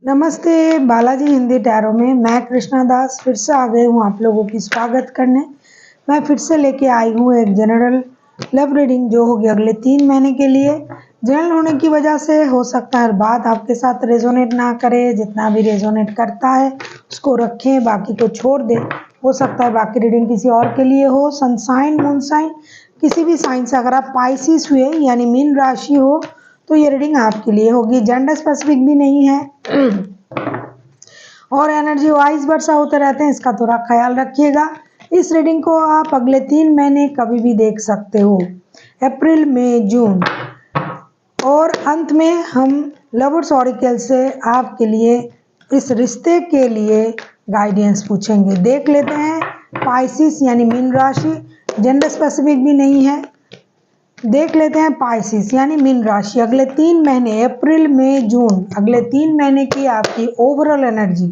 नमस्ते बालाजी हिंदी टैरो में मैं कृष्णा दास फिर से आ गई हूँ आप लोगों की स्वागत करने। मैं फिर से लेके आई हूँ एक जनरल लव रीडिंग जो होगी अगले 3 महीने के लिए। जनरल होने की वजह से हो सकता है हर बात आपके साथ रेजोनेट ना करे, जितना भी रेजोनेट करता है उसको रखें, बाकी को छोड़ दें। हो सकता है बाकी रीडिंग किसी और के लिए हो। सन साइन, मून साइन, किसी भी साइन से अगर आप पाइसिस हुए यानी मीन राशि हो तो ये रीडिंग आपके लिए होगी। जेंडर स्पेसिफिक भी नहीं है और एनर्जी वाइज वर्षा होते रहते हैं, इसका थोड़ा ख्याल रखिएगा। इस रीडिंग को आप अगले 3 महीने कभी भी देख सकते हो, अप्रैल, मई, जून। और अंत में हम लवर्स ऑरिकल से आपके लिए इस रिश्ते के लिए गाइडेंस पूछेंगे। देख लेते हैं पाइसिस यानी मीन राशि, जेंडर स्पेसिफिक भी नहीं है। देख लेते हैं पाइसिस यानी मीन राशि अगले 3 महीने अप्रैल, मई, जून, अगले 3 महीने की आपकी ओवरऑल एनर्जी।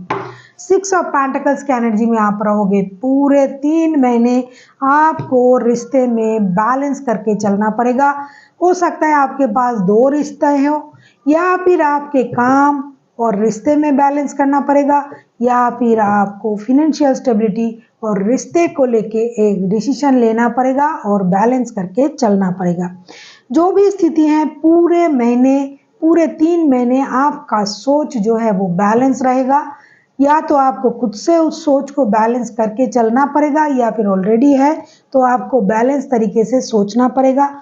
6 ऑफ पेंटिकल्स की एनर्जी में आप रहोगे। पूरे 3 महीने आपको रिश्ते में बैलेंस करके चलना पड़ेगा। हो सकता है आपके पास 2 रिश्ते हो या फिर आपके काम और रिश्ते में बैलेंस करना पड़ेगा, या फिर आपको फिनेंशियल स्टेबिलिटी और रिश्ते को लेके एक डिसीजन लेना पड़ेगा और बैलेंस करके चलना पड़ेगा। जो भी स्थिति है पूरे महीने, पूरे 3 महीने आपका सोच जो है वो बैलेंस रहेगा। या तो आपको खुद से उस सोच को बैलेंस करके चलना पड़ेगा, या फिर ऑलरेडी है तो आपको बैलेंस तरीके से सोचना पड़ेगा।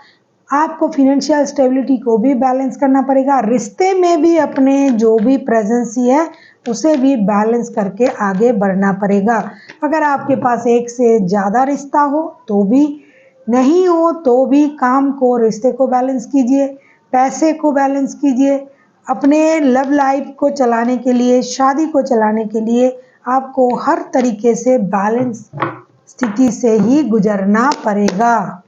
आपको फिनेंशियल स्टेबिलिटी को भी बैलेंस करना पड़ेगा। रिश्ते में भी अपने जो भी प्रेजेंसी है उसे भी बैलेंस करके आगे बढ़ना पड़ेगा। अगर आपके पास एक से ज़्यादा रिश्ता हो तो भी, नहीं हो तो भी काम को, रिश्ते को बैलेंस कीजिए, पैसे को बैलेंस कीजिए। अपने लव लाइफ को चलाने के लिए, शादी को चलाने के लिए आपको हर तरीके से बैलेंस स्थिति से ही गुजरना पड़ेगा।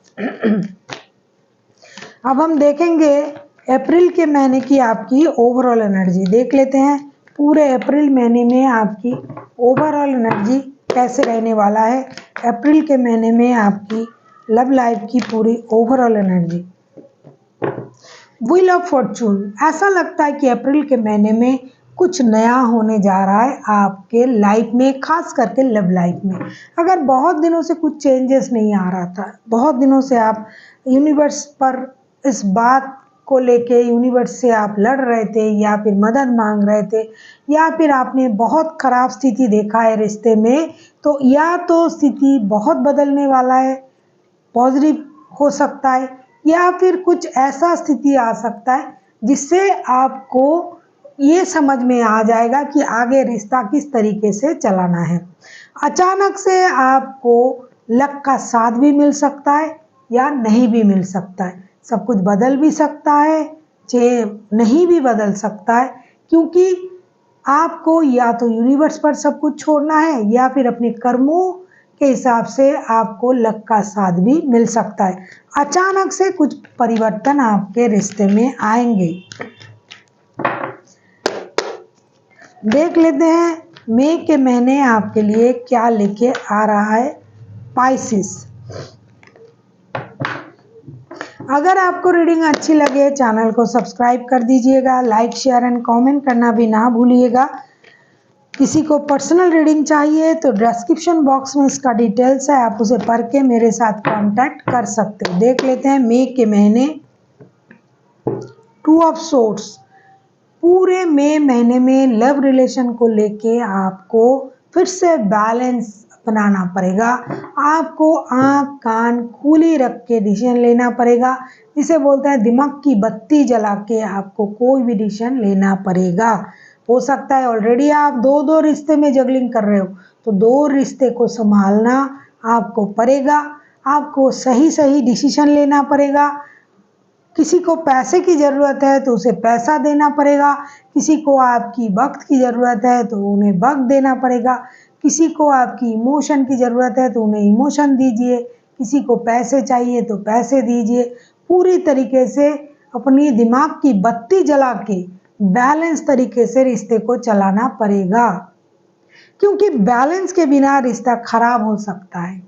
अब हम देखेंगे अप्रैल के महीने की आपकी ओवरऑल एनर्जी। देख लेते हैं पूरे अप्रैल महीने में आपकी ओवरऑल एनर्जी कैसे रहने वाला है। अप्रैल के महीने में आपकी लव लाइफ की पूरी overall energy. Wheel of Fortune, ऐसा लगता है कि अप्रैल के महीने में कुछ नया होने जा रहा है आपके लाइफ में, खास करके लव लाइफ में। अगर बहुत दिनों से कुछ चेंजेस नहीं आ रहा था, बहुत दिनों से आप यूनिवर्स पर इस बात को लेके यूनिवर्स से आप लड़ रहे थे या फिर मदद मांग रहे थे, या फिर आपने बहुत खराब स्थिति देखा है रिश्ते में, तो या तो स्थिति बहुत बदलने वाला है, पॉजिटिव हो सकता है, या फिर कुछ ऐसा स्थिति आ सकता है जिससे आपको ये समझ में आ जाएगा कि आगे रिश्ता किस तरीके से चलाना है। अचानक से आपको लक का साथ भी मिल सकता है या नहीं भी मिल सकता है। सब कुछ बदल भी सकता है, चाहे नहीं भी बदल सकता है, क्योंकि आपको या तो यूनिवर्स पर सब कुछ छोड़ना है या फिर अपने कर्मों के हिसाब से आपको लक का साथ भी मिल सकता है। अचानक से कुछ परिवर्तन आपके रिश्ते में आएंगे। देख लेते हैं मई के महीने आपके लिए क्या लेके आ रहा है पाइसिस। अगर आपको रीडिंग अच्छी लगे चैनल को सब्सक्राइब कर दीजिएगा, लाइक, शेयर एंड कमेंट करना भी ना भूलिएगा। किसी को पर्सनल रीडिंग चाहिए तो डिस्क्रिप्शन बॉक्स में इसका डिटेल्स है, आप उसे पढ़ के मेरे साथ कांटेक्ट कर सकते हो। देख लेते हैं मई के महीने 2 ऑफ सोर्ड्स। पूरे मई महीने में लव रिलेशन को लेके आपको फिर से बैलेंस बनाना पड़ेगा। आपको आँख कान खुली रख के डिसीजन लेना पड़ेगा, जिसे बोलते हैं दिमाग की बत्ती जला के आपको कोई भी डिसीजन लेना पड़ेगा। हो सकता है ऑलरेडी आप 2-2 रिश्ते में जगलिंग कर रहे हो, तो 2 रिश्ते को संभालना आपको पड़ेगा। आपको सही सही डिसीजन लेना पड़ेगा। किसी को पैसे की ज़रूरत है तो उसे पैसा देना पड़ेगा, किसी को आपकी वक्त की ज़रूरत है तो उन्हें वक्त देना पड़ेगा, किसी को आपकी इमोशन की ज़रूरत है तो उन्हें इमोशन दीजिए, किसी को पैसे चाहिए तो पैसे दीजिए। पूरी तरीके से अपनी दिमाग की बत्ती जला के बैलेंस तरीके से रिश्ते को चलाना पड़ेगा, क्योंकि बैलेंस के बिना रिश्ता खराब हो सकता है।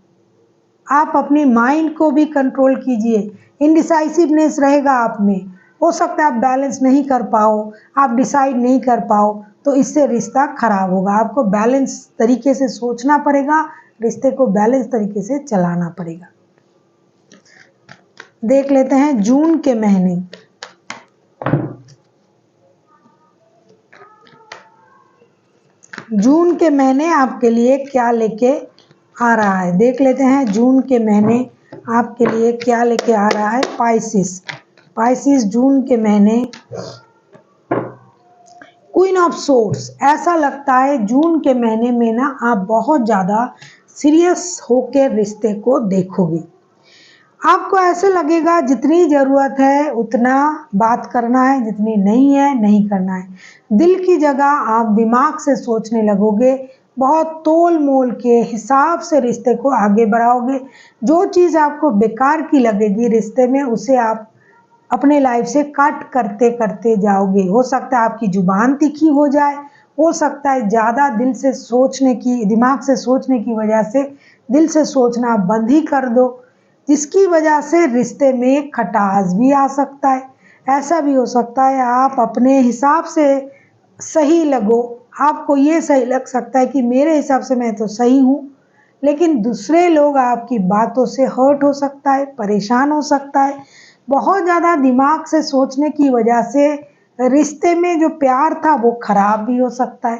आप अपनी माइंड को भी कंट्रोल कीजिए, इनडिसाइसिवनेस रहेगा आप में। हो सकता है आप बैलेंस नहीं कर पाओ, आप डिसाइड नहीं कर पाओ, तो इससे रिश्ता खराब होगा। आपको बैलेंस तरीके से सोचना पड़ेगा, रिश्ते को बैलेंस तरीके से चलाना पड़ेगा। देख लेते हैं जून के महीने। जून के महीने आपके लिए क्या लेके आ रहा है, देख लेते हैं जून के महीने आपके लिए क्या लेके आ रहा है। पाइसिस, पाइसिस जून के महीने क्वीन ऑफ सोर्ड्स। ऐसा लगता है जून के महीने में ना आप बहुत ज़्यादा सीरियस होकर रिश्ते को देखोगे। आपको ऐसे लगेगा जितनी ज़रूरत है उतना बात करना है, जितनी नहीं है नहीं करना है। दिल की जगह आप दिमाग से सोचने लगोगे, बहुत तोल मोल के हिसाब से रिश्ते को आगे बढ़ाओगे। जो चीज़ आपको बेकार की लगेगी रिश्ते में, उसे आप अपने लाइफ से कट करते करते जाओगे। हो सकता है आपकी जुबान तीखी हो जाए, हो सकता है ज़्यादा दिल से सोचने की, दिमाग से सोचने की वजह से दिल से सोचना बंद ही कर दो, जिसकी वजह से रिश्ते में खटास भी आ सकता है। ऐसा भी हो सकता है आप अपने हिसाब से सही लगो, आपको ये सही लग सकता है कि मेरे हिसाब से मैं तो सही हूँ, लेकिन दूसरे लोग आपकी बातों से हर्ट हो सकता है, परेशान हो सकता है। बहुत ज़्यादा दिमाग से सोचने की वजह से रिश्ते में जो प्यार था वो खराब भी हो सकता है।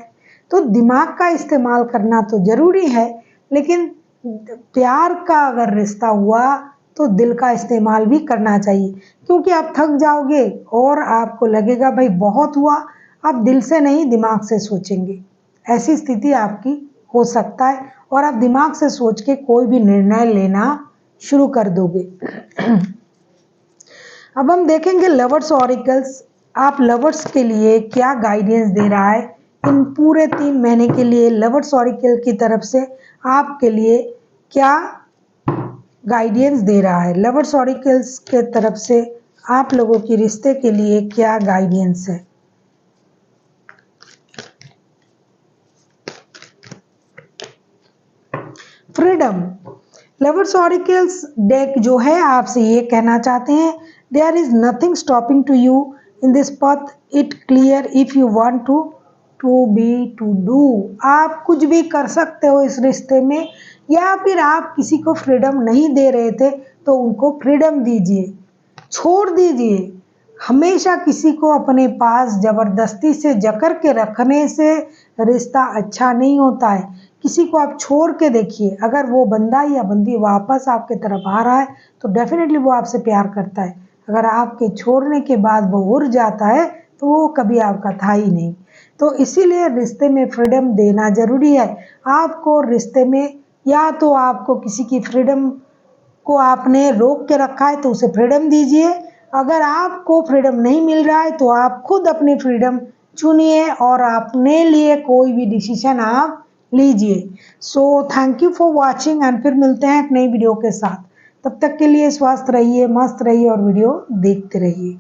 तो दिमाग का इस्तेमाल करना तो ज़रूरी है, लेकिन प्यार का अगर रिश्ता हुआ तो दिल का इस्तेमाल भी करना चाहिए, क्योंकि आप थक जाओगे और आपको लगेगा भाई बहुत हुआ, आप दिल से नहीं दिमाग से सोचेंगे। ऐसी स्थिति आपकी हो सकता है और आप दिमाग से सोच के कोई भी निर्णय लेना शुरू कर दोगे। अब हम देखेंगे लवर्स ऑरिकल्स, आप लवर्स के लिए क्या गाइडेंस दे रहा है इन पूरे 3 महीने के लिए। लवर्स ऑरिकल की तरफ से आपके लिए क्या गाइडेंस दे रहा है, लवर्स ऑरिकल्स के तरफ से आप लोगों की रिश्ते के लिए क्या गाइडेंस है। फ्रीडम, लवर्स ऑरिकल्स डेक जो है आपसे ये कहना चाहते हैं, there is nothing stopping to you in this path, it clear if you want to be to do. आप कुछ भी कर सकते हो इस रिश्ते में, या फिर आप किसी को फ्रीडम नहीं दे रहे थे तो उनको फ्रीडम दीजिए, छोड़ दीजिए। हमेशा किसी को अपने पास जबरदस्ती से जकड़ के रखने से रिश्ता अच्छा नहीं होता है। किसी को आप छोड़ के देखिए, अगर वो बंदा या बंदी वापस आपके तरफ आ रहा है तो डेफिनेटली वो आपसे प्यार करता है। अगर आपके छोड़ने के बाद वो उड़ जाता है तो वो कभी आपका था ही नहीं। तो इसीलिए रिश्ते में फ्रीडम देना ज़रूरी है। आपको रिश्ते में, या तो आपको किसी की फ्रीडम को आपने रोक के रखा है तो उसे फ्रीडम दीजिए, अगर आपको फ्रीडम नहीं मिल रहा है तो आप खुद अपनी फ्रीडम चुनिए और अपने लिए कोई भी डिसीजन आप लीजिए। So thank you for watching and फिर मिलते हैं एक नई वीडियो के साथ। तब तक के लिए स्वस्थ रहिए, मस्त रहिए और वीडियो देखते रहिए।